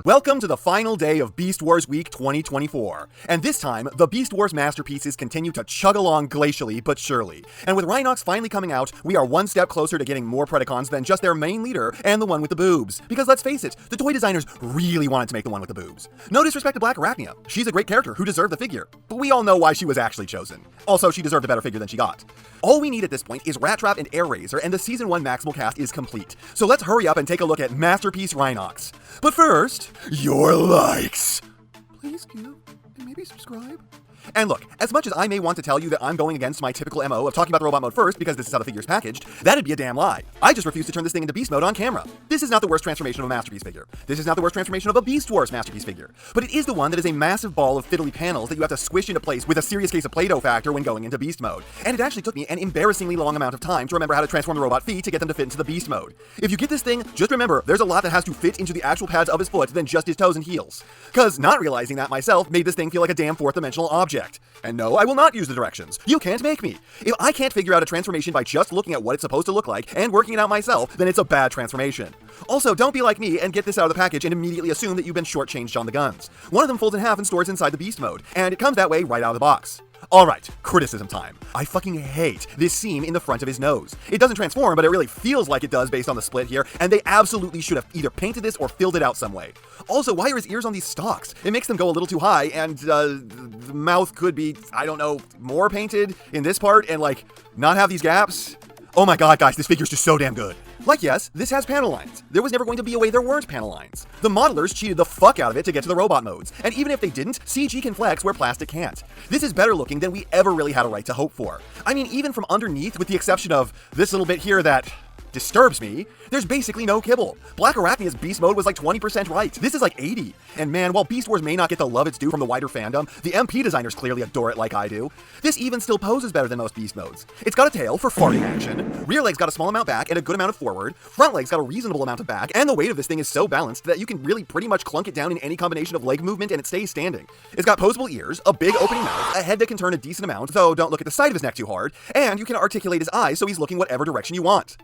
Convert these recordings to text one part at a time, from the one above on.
Welcome to the final day of Beast Wars Week 2024, and this time, the Beast Wars masterpieces continue to chug along glacially but surely. And with Rhinox finally coming out, we are one step closer to getting more Predacons than just their main leader and the one with the boobs. Because let's face it, the toy designers really wanted to make the one with the boobs. No disrespect to Black Arachnia, she's a great character who deserved the figure, but we all know why she was actually chosen. Also, she deserved a better figure than she got. All we need at this point is Rat Trap and Air Razor, and the Season 1 Maximal cast is complete. So let's hurry up and take a look at Masterpiece Rhinox. But first, your likes. Please give, and maybe subscribe. And look, as much as I may want to tell you that I'm going against my typical MO of talking about the robot mode first because this is how the figure's packaged, that'd be a damn lie. I just refuse to turn this thing into beast mode on camera. This is not the worst transformation of a masterpiece figure. This is not the worst transformation of a Beast Wars masterpiece figure. But it is the one that is a massive ball of fiddly panels that you have to squish into place with a serious case of Play-Doh factor when going into beast mode. And it actually took me an embarrassingly long amount of time to remember how to transform the robot feet to get them to fit into the beast mode. If you get this thing, just remember, there's a lot that has to fit into the actual pads of his foot than just his toes and heels. Cause not realizing that myself made this thing feel like a damn fourth-dimensional object. And no, I will not use the directions. You can't make me. If I can't figure out a transformation by just looking at what it's supposed to look like and working it out myself, then it's a bad transformation. Also, don't be like me and get this out of the package and immediately assume that you've been shortchanged on the guns. One of them folds in half and stores inside the beast mode, and it comes that way right out of the box. Alright, criticism time. I fucking hate this seam in the front of his nose. It doesn't transform, but it really feels like it does based on the split here, and they absolutely should have either painted this or filled it out some way. Also, why are his ears on these stalks? It makes them go a little too high, and the mouth could be, I don't know, more painted in this part and like not have these gaps. Oh my god, guys, this figure's just so damn good. Like, yes, this has panel lines. There was never going to be a way there weren't panel lines. The modelers cheated the fuck out of it to get to the robot modes, and even if they didn't, CG can flex where plastic can't. This is better looking than we ever really had a right to hope for. I mean, even from underneath, with the exception of this little bit here that disturbs me, there's basically no kibble. Black Arachnia's beast mode was like 20% right. This is like 80. And man, while Beast Wars may not get the love it's due from the wider fandom, the MP designers clearly adore it like I do. This even still poses better than most beast modes. It's got a tail for farting action, rear legs got a small amount back and a good amount of forward, front legs got a reasonable amount of back, and the weight of this thing is so balanced that you can really pretty much clunk it down in any combination of leg movement and it stays standing. It's got posable ears, a big opening mouth, a head that can turn a decent amount, though don't look at the side of his neck too hard, and you can articulate his eyes so he's looking whatever direction you want.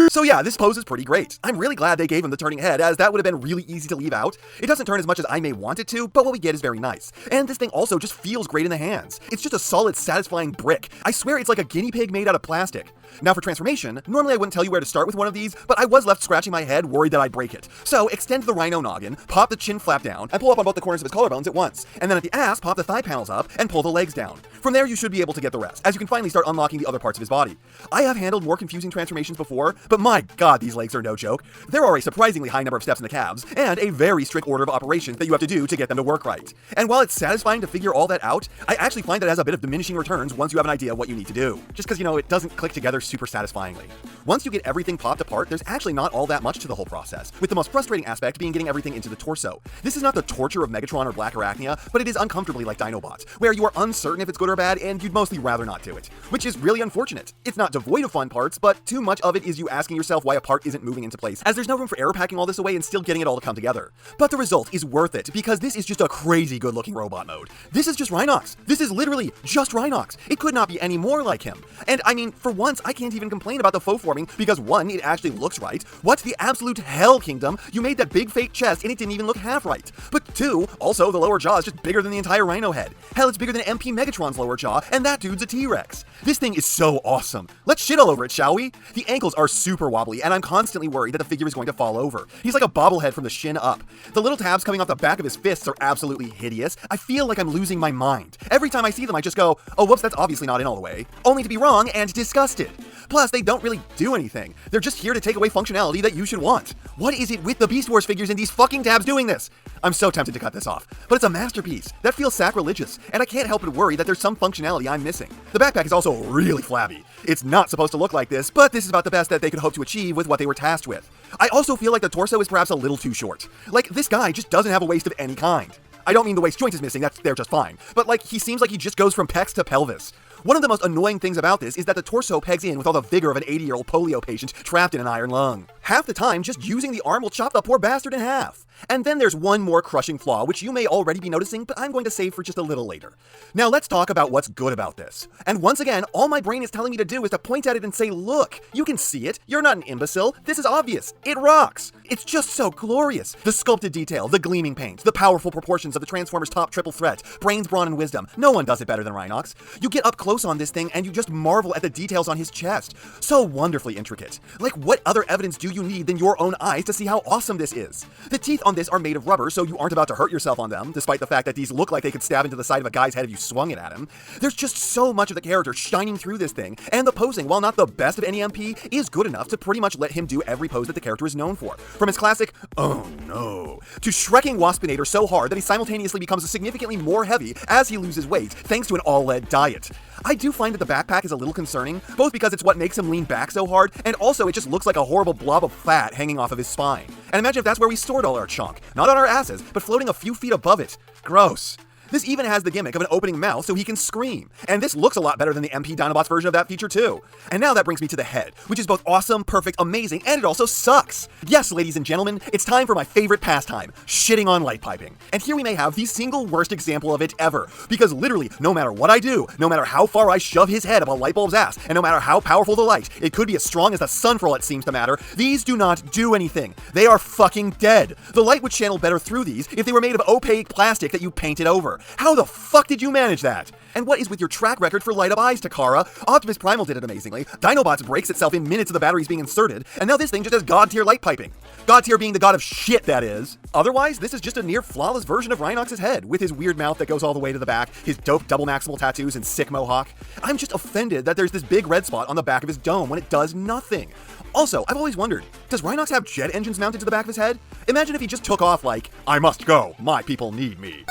So yeah, this pose is pretty great. I'm really glad they gave him the turning head, as that would have been really easy to leave out. It doesn't turn as much as I may want it to, but what we get is very nice. And this thing also just feels great in the hands. It's just a solid, satisfying brick. I swear it's like a guinea pig made out of plastic. Now for transformation, normally I wouldn't tell you where to start with one of these, but I was left scratching my head worried that I'd break it. So extend the rhino noggin, pop the chin flap down, and pull up on both the corners of his collarbones at once. And then at the ass, pop the thigh panels up and pull the legs down. From there you should be able to get the rest, as you can finally start unlocking the other parts of his body. I have handled more confusing transformations before, but my god, these legs are no joke. There are a surprisingly high number of steps in the calves, and a very strict order of operations that you have to do to get them to work right. And while it's satisfying to figure all that out, I actually find that it has a bit of diminishing returns once you have an idea of what you need to do. Just because, you know, it doesn't click together super satisfyingly. Once you get everything popped apart, there's actually not all that much to the whole process, with the most frustrating aspect being getting everything into the torso. This is not the torture of Megatron or Black Arachnia, but it is uncomfortably like Dinobots, where you are uncertain if it's good or bad, and you'd mostly rather not do it. Which is really unfortunate. It's not devoid of fun parts, but too much of it is you asking yourself why a part isn't moving into place, as there's no room for error packing all this away and still getting it all to come together. But the result is worth it, because this is just a crazy good looking robot mode. This is just Rhinox. This is literally just Rhinox. It could not be any more like him. And I mean, for once, I can't even complain about the faux forming, because one, it actually looks right. What the absolute hell, Kingdom? You made that big fake chest and it didn't even look half right. But two, also the lower jaw is just bigger than the entire Rhino head. Hell, it's bigger than MP Megatron's lower jaw, and that dude's a T-Rex. This thing is so awesome. Let's shit all over it, shall we? The ankles are super wobbly, and I'm constantly worried that the figure is going to fall over. He's like a bobblehead from the shin up. The little tabs coming off the back of his fists are absolutely hideous. I feel like I'm losing my mind. Every time I see them, I just go, oh whoops, that's obviously not in all the way. Only to be wrong and disgusted. Plus, they don't really do anything. They're just here to take away functionality that you should want. What is it with the Beast Wars figures and these fucking tabs doing this? I'm so tempted to cut this off, but it's a masterpiece. That feels sacrilegious, and I can't help but worry that there's some functionality I'm missing. The backpack is also really flabby. It's not supposed to look like this, but this is about the best that they could hope to achieve with what they were tasked with. I also feel like the torso is perhaps a little too short. Like, this guy just doesn't have a waist of any kind. I don't mean the waist joint is missing, they're just fine. But like, he seems like he just goes from pecs to pelvis. One of the most annoying things about this is that the torso pegs in with all the vigor of an 80-year-old polio patient trapped in an iron lung. Half the time, just using the arm will chop the poor bastard in half. And then there's one more crushing flaw, which you may already be noticing, but I'm going to save for just a little later. Now let's talk about what's good about this. And once again, all my brain is telling me to do is to point at it and say, look, you can see it, you're not an imbecile, this is obvious, it rocks. It's just so glorious. The sculpted detail, the gleaming paint, the powerful proportions of the Transformers' top triple threat, brains, brawn, and wisdom. No one does it better than Rhinox. You get up close on this thing and you just marvel at the details on his chest. So wonderfully intricate. Like, what other evidence do you need than your own eyes to see how awesome this is? The teeth on this are made of rubber, so you aren't about to hurt yourself on them, despite the fact that these look like they could stab into the side of a guy's head if you swung it at him. There's just so much of the character shining through this thing, and the posing, while not the best of any MP, is good enough to pretty much let him do every pose that the character is known for. From his classic, oh no, to shrekking Waspinator so hard that he simultaneously becomes significantly more heavy as he loses weight, thanks to an all-lead diet. I do find that the backpack is a little concerning, both because it's what makes him lean back so hard, and also it just looks like a horrible blob of fat hanging off of his spine. And imagine if that's where we stored all our chunk. Not on our asses, but floating a few feet above it. Gross. This even has the gimmick of an opening mouth so he can scream. And this looks a lot better than the MP Dinobots version of that feature too. And now that brings me to the head, which is both awesome, perfect, amazing, and it also sucks. Yes, ladies and gentlemen, it's time for my favorite pastime, shitting on light piping. And here we may have the single worst example of it ever. Because literally, no matter what I do, no matter how far I shove his head up a light bulb's ass, and no matter how powerful the light, it could be as strong as the sun for all it seems to matter, these do not do anything. They are fucking dead. The light would channel better through these if they were made of opaque plastic that you painted over. How the fuck did you manage that? And what is with your track record for light-up eyes, Takara? Optimus Primal did it amazingly, Dinobots breaks itself in minutes of the batteries being inserted, and now this thing just has god-tier light piping. God-tier being the god of shit, that is. Otherwise, this is just a near-flawless version of Rhinox's head, with his weird mouth that goes all the way to the back, his dope double maximal tattoos, and sick mohawk. I'm just offended that there's this big red spot on the back of his dome when it does nothing. Also, I've always wondered, does Rhinox have jet engines mounted to the back of his head? Imagine if he just took off like, I must go, my people need me.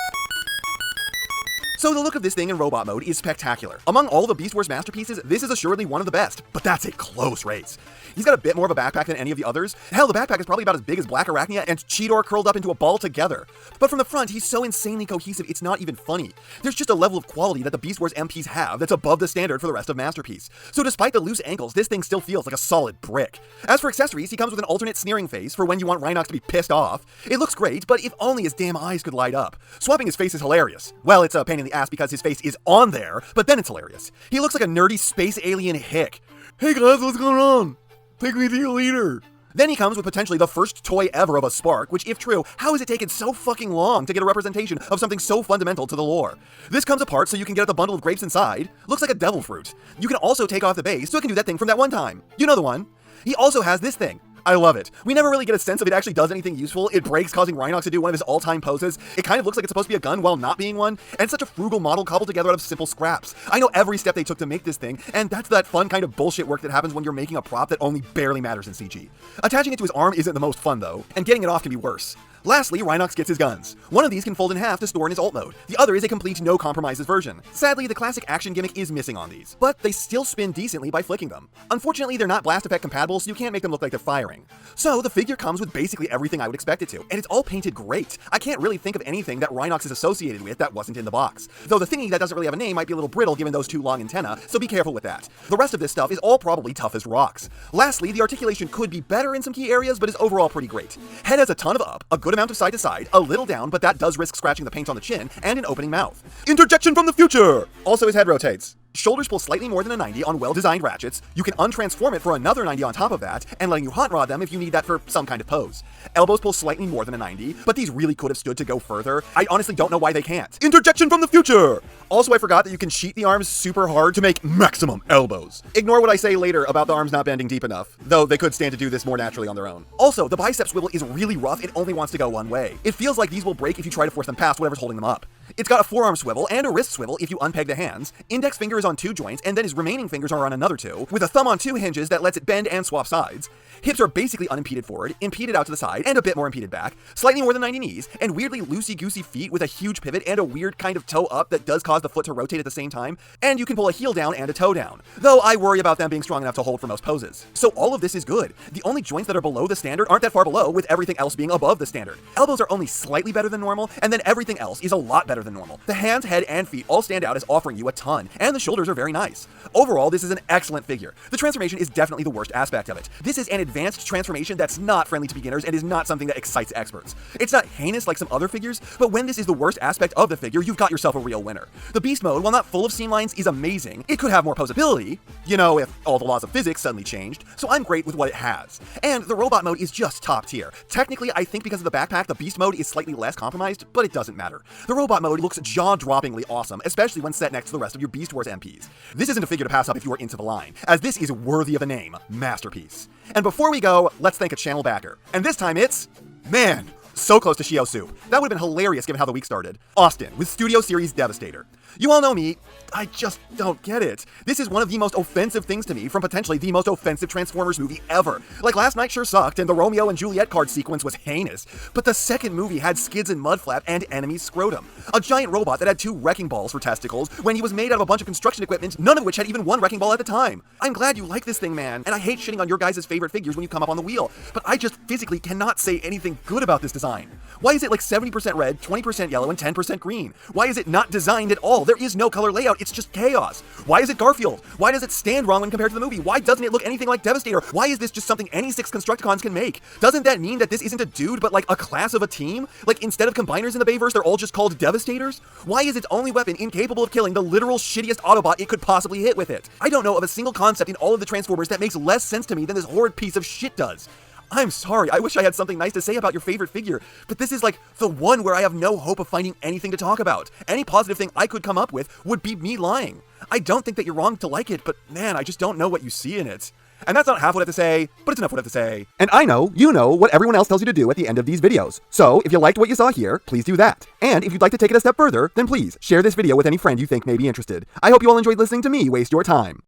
So the look of this thing in robot mode is spectacular. Among all the Beast Wars masterpieces, this is assuredly one of the best, but that's a close race. He's got a bit more of a backpack than any of the others. Hell, the backpack is probably about as big as Black Arachnia and Cheetor curled up into a ball together. But from the front, he's so insanely cohesive, it's not even funny. There's just a level of quality that the Beast Wars MPs have that's above the standard for the rest of Masterpiece. So despite the loose ankles, this thing still feels like a solid brick. As for accessories, he comes with an alternate sneering face for when you want Rhinox to be pissed off. It looks great, but if only his damn eyes could light up. Swapping his face is hilarious. Well, it's a pain in the ass because his face is on there, but then it's hilarious. He looks like a nerdy space alien hick. Hey guys, what's going on? Take me to your leader. Then he comes with potentially the first toy ever of a Spark, which if true, how has it taken so fucking long to get a representation of something so fundamental to the lore? This comes apart so you can get at the bundle of grapes inside. Looks like a devil fruit. You can also take off the base so it can do that thing from that one time. You know the one. He also has this thing. I love it. We never really get a sense if it actually does anything useful. It breaks, causing Rhinox to do one of his all-time poses. It kind of looks like it's supposed to be a gun while not being one, and it's such a frugal model cobbled together out of simple scraps. I know every step they took to make this thing, and that's that fun kind of bullshit work that happens when you're making a prop that only barely matters in CG. Attaching it to his arm isn't the most fun though, and getting it off can be worse. Lastly, Rhinox gets his guns. One of these can fold in half to store in his alt mode. The other is a complete no compromises version. Sadly, the classic action gimmick is missing on these, but they still spin decently by flicking them. Unfortunately, they're not blast effect compatible, so you can't make them look like they're firing. So the figure comes with basically everything I would expect it to, and it's all painted great. I can't really think of anything that Rhinox is associated with that wasn't in the box. Though the thingy that doesn't really have a name might be a little brittle given those two long antennae, so be careful with that. The rest of this stuff is all probably tough as rocks. Lastly, the articulation could be better in some key areas, but is overall pretty great. Head has a ton of up, a good amount of side to side, a little down, but that does risk scratching the paint on the chin, and an opening mouth. Interjection from the future! Also, his head rotates. Shoulders pull slightly more than a 90 on well-designed ratchets. You can untransform it for another 90 on top of that, and letting you hot rod them if you need that for some kind of pose. Elbows pull slightly more than a 90, but these really could have stood to go further. I honestly don't know why they can't. Interjection from the future! Also, I forgot that you can sheet the arms super hard to make maximum elbows. Ignore what I say later about the arms not bending deep enough, though they could stand to do this more naturally on their own. Also, the bicep swivel is really rough, it only wants to go one way. It feels like these will break if you try to force them past whatever's holding them up. It's got a forearm swivel and a wrist swivel if you unpeg the hands. Index finger is on 2 joints, and then his remaining fingers are on another 2, with a thumb on 2 hinges that lets it bend and swap sides. Hips are basically unimpeded forward, impeded out to the side, and a bit more impeded back, slightly more than 90 knees, and weirdly loosey-goosey feet with a huge pivot and a weird kind of toe up that does cause the foot to rotate at the same time, and you can pull a heel down and a toe down, though I worry about them being strong enough to hold for most poses. So all of this is good. The only joints that are below the standard aren't that far below, with everything else being above the standard. Elbows are only slightly better than normal, and then everything else is a lot better than normal. The hands, head, and feet all stand out as offering you a ton, and the shoulders are very nice. Overall, this is an excellent figure. The transformation is definitely the worst aspect of it. This is an advanced transformation that's not friendly to beginners and is not something that excites experts. It's not heinous like some other figures, but when this is the worst aspect of the figure, you've got yourself a real winner. The beast mode, while not full of seam lines, is amazing. It could have more posability, you know, if all the laws of physics suddenly changed, so I'm great with what it has. And the robot mode is just top tier. Technically, I think because of the backpack, the beast mode is slightly less compromised, but it doesn't matter. The robot mode looks jaw-droppingly awesome, especially when set next to the rest of your Beast Wars MPs. This isn't a figure to pass up if you are into the line, as this is worthy of the name, Masterpiece. And before we go, let's thank a channel backer. And this time it's... man, so close to Shio Soup. That would have been hilarious given how the week started. Austin, with Studio Series Devastator. You all know me, I just don't get it. This is one of the most offensive things to me from potentially the most offensive Transformers movie ever. Like, last night sure sucked, and the Romeo and Juliet card sequence was heinous, but the second movie had skids and mudflap and enemy scrotum. A giant robot that had 2 wrecking balls for testicles when he was made out of a bunch of construction equipment, none of which had even 1 wrecking ball at the time. I'm glad you like this thing, man, and I hate shitting on your guys' favorite figures when you come up on the wheel, but I just physically cannot say anything good about this design. Why is it like 70% red, 20% yellow, and 10% green? Why is it not designed at all? There is no color layout, it's just chaos. Why is it Garfield? Why does it stand wrong when compared to the movie? Why doesn't it look anything like Devastator? Why is this just something any 6 Constructicons can make? Doesn't that mean that this isn't a dude, but like a class of a team? Like, instead of combiners in the Bayverse, they're all just called Devastators? Why is its only weapon incapable of killing the literal shittiest Autobot it could possibly hit with it? I don't know of a single concept in all of the Transformers that makes less sense to me than this horrid piece of shit does. I'm sorry, I wish I had something nice to say about your favorite figure, but this is like the one where I have no hope of finding anything to talk about. Any positive thing I could come up with would be me lying. I don't think that you're wrong to like it, but man, I just don't know what you see in it. And that's not half what I have to say, but it's enough what I have to say. And I know, you know, what everyone else tells you to do at the end of these videos. So, if you liked what you saw here, please do that. And if you'd like to take it a step further, then please, share this video with any friend you think may be interested. I hope you all enjoyed listening to me waste your time.